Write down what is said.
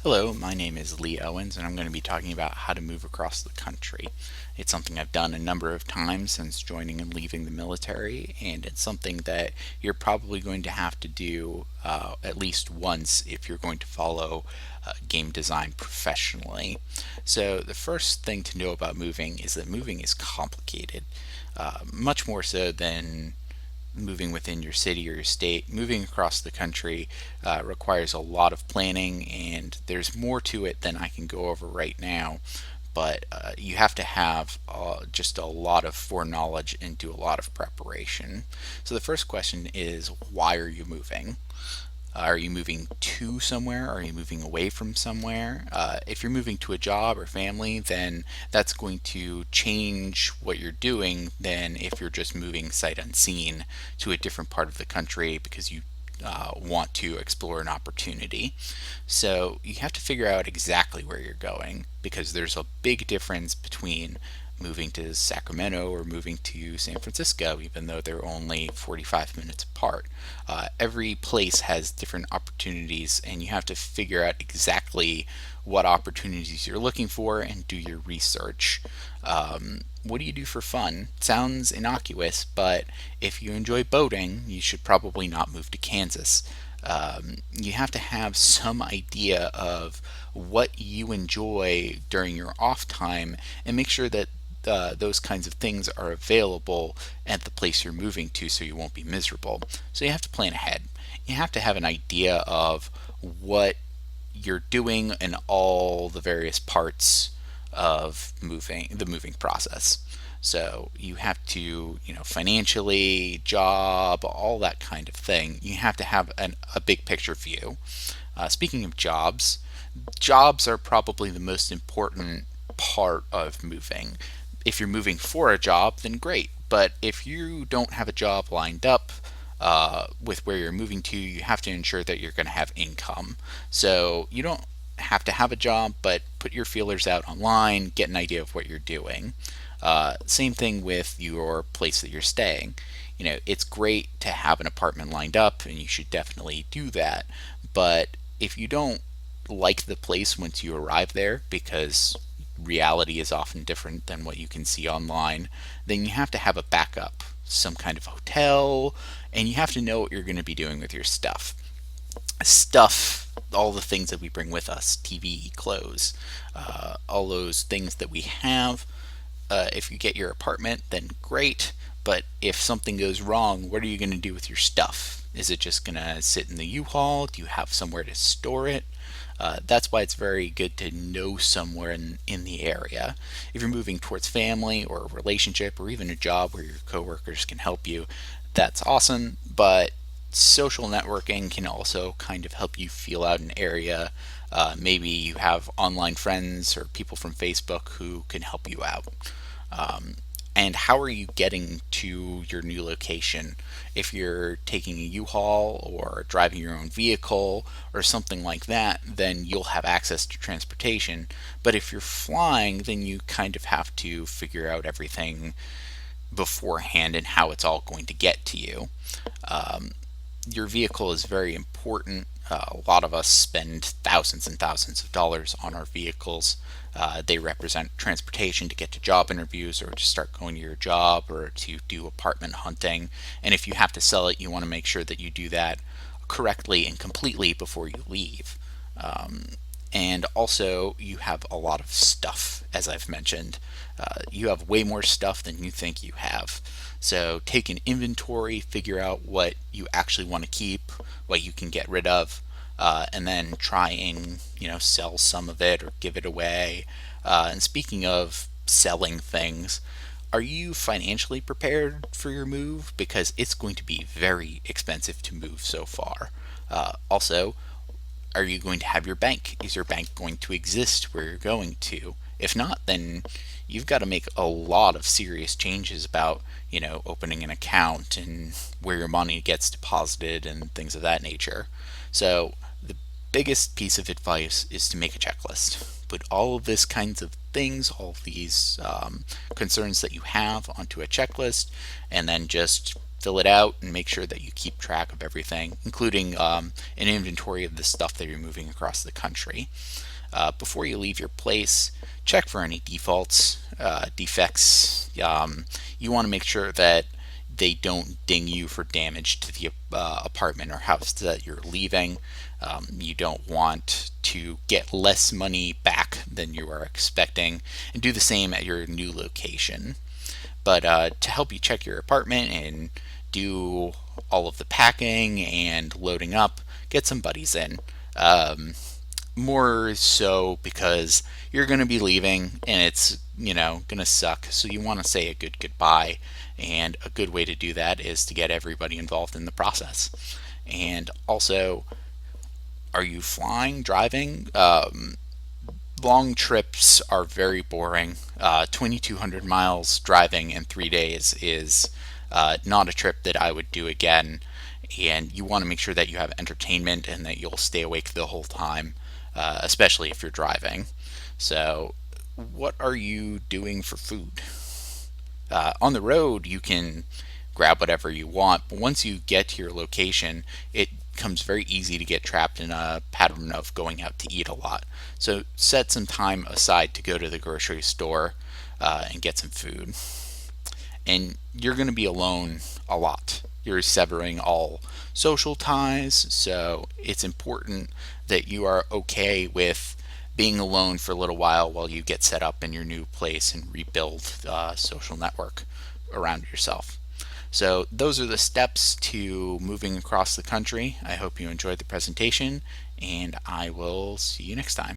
Hello, my name is Lee Owens, and I'm going to be talking about how to move across the country. It's something I've done a number of times since joining and leaving the military, and it's something that you're probably going to have to do at least once if you're going to follow game design professionally. So, the first thing to know about moving is that moving is complicated, much more so than moving within your city or your state. Moving across the country requires a lot of planning, and there's more to it than I can go over right now. But you have to have just a lot of foreknowledge and do a lot of preparation. So the first question is, why are you moving? Are you moving to somewhere? Are you moving away from somewhere? If you're moving to a job or family, then that's going to change what you're doing than if you're just moving sight unseen to a different part of the country because you want to explore an opportunity. So you have to figure out exactly where you're going because there's a big difference between moving to Sacramento or moving to San Francisco, even though they're only 45 minutes apart. Every place has different opportunities, and you have to figure out exactly what opportunities you're looking for and do your research. What do you do for fun? Sounds innocuous, but if you enjoy boating, you should probably not move to Kansas. You have to have some idea of what you enjoy during your off time and make sure that those kinds of things are available at the place you're moving to so you won't be miserable. So you have to plan ahead. You have to have an idea of what you're doing in all the various parts of the moving process. So you have to, financially, job, all that kind of thing. You have to have a big picture view. Speaking of jobs, jobs are probably the most important part of moving. If you're moving for a job, then great. But if you don't have a job lined up with where you're moving to, you have to ensure that you're going to have income. So you don't have to have a job, but put your feelers out online, get an idea of what you're doing. Same thing with your place that you're staying. It's great to have an apartment lined up, and you should definitely do that. But if you don't like the place once you arrive there, because reality is often different than what you can see online, then you have to have a backup, some kind of hotel, and you have to know what you're going to be doing with your stuff. Stuff, all the things that we bring with us, TV, clothes, all those things that we have. If you get your apartment, then great. But if something goes wrong, what are you going to do with your stuff? Is it just going to sit in the U-Haul? Do you have somewhere to store it? That's why it's very good to know somewhere in the area. If you're moving towards family or a relationship or even a job where your coworkers can help you, that's awesome. But social networking can also kind of help you feel out an area. Maybe you have online friends or people from Facebook who can help you out. Um, and how are you getting to your new location? If you're taking a U-Haul or driving your own vehicle or something like that, then you'll have access to transportation. But if you're flying, then you kind of have to figure out everything beforehand and how it's all going to get to you. Um, your vehicle is very important. A lot of us spend thousands and thousands of dollars on our vehicles. They represent transportation to get to job interviews or to start going to your job or to do apartment hunting. And if you have to sell it, you want to make sure that you do that correctly and completely before you leave. Um, and also, you have a lot of stuff, as I've mentioned. You have way more stuff than you think you have. So take an inventory, figure out what you actually want to keep, what you can get rid of, and then try and sell some of it or give it away. And speaking of selling things, are you financially prepared for your move? Because it's going to be very expensive to move so far. Also, are you going to have your bank? Is your bank going to exist where you're going to? If not, then you've got to make a lot of serious changes about, opening an account and where your money gets deposited and things of that nature. So, the biggest piece of advice is to make a checklist. Put all of this kinds of things, all of these concerns that you have onto a checklist, and then just fill it out and make sure that you keep track of everything, including an inventory of the stuff that you're moving across the country. Before you leave your place, check for any defects. You want to make sure that they don't ding you for damage to the apartment or house that you're leaving. You don't want to get less money back than you are expecting, and do the same at your new location. But to help you check your apartment and do all of the packing and loading up, get some buddies in. More so because you're going to be leaving and it's going to suck, so you want to say a good goodbye, and a good way to do that is to get everybody involved in the process. And also, are you flying, driving? Long trips are very boring. 2,200 miles driving in 3 days is not a trip that I would do again. And you want to make sure that you have entertainment and that you'll stay awake the whole time, especially if you're driving. So, what are you doing for food? On the road, you can grab whatever you want, but once you get to your location, it becomes very easy to get trapped in a pattern of going out to eat a lot. So set some time aside to go to the grocery store and get some food. And you're going to be alone a lot. You're severing all social ties, so it's important that you are okay with being alone for a little while you get set up in your new place and rebuild a social network around yourself. So those are the steps to moving across the country. I hope you enjoyed the presentation, and I will see you next time.